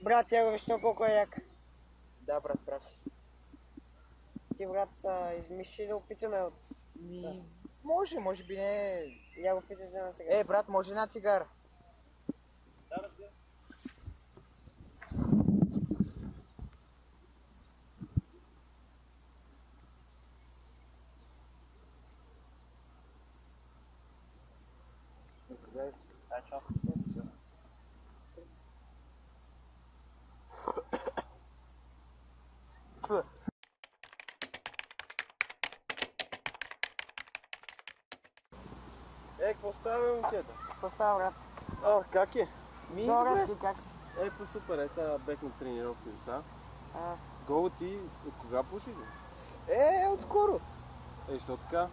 Брат, тя го що колко е як. Да, брат, прав си. Ти, брат, измишли да опитаме от... Да. Може би не. Я го питай за една цигара. Брат, може една цигара? Да, разбира. Дай чао. Какво става, момчета? Какво става, брат? Как е? Добре, ти как си? Супер, сега бех на тренировка са. А, Гого, ти от кога пушиш? Отскоро. Защо така?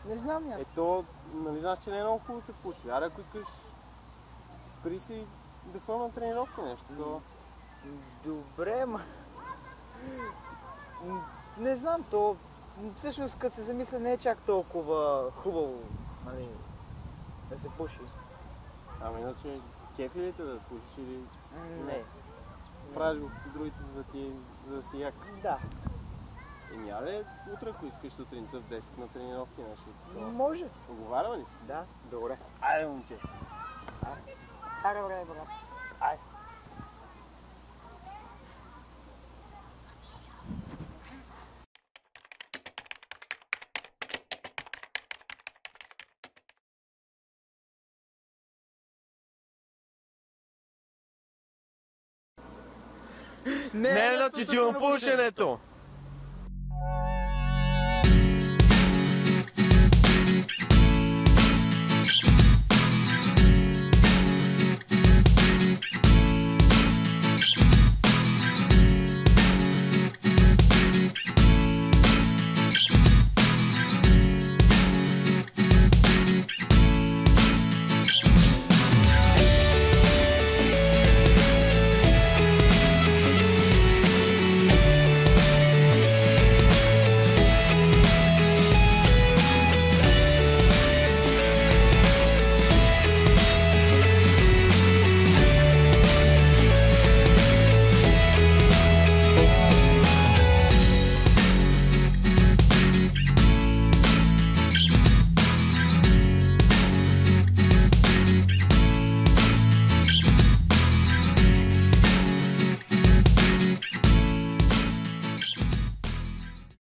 Не знам аз. Нали знаеш, че не е много хубаво да се пуши. Аре, ако искаш, спри си да ходим на тренировка нещо. Добре, не знам, то всъщност като се замисля не е чак толкова хубаво, нали, да се пуши. Ами иначе, кефи ли те да пушиш или Не. правиш го като другите за да си як? Да. Аре, утре, ако искаш сутринта в 10 на тренировки наши. Може. Оговарява ли си? Да, добре. Айде, момче. аре, добре, брат. Айде. Не на тютюн пушенето!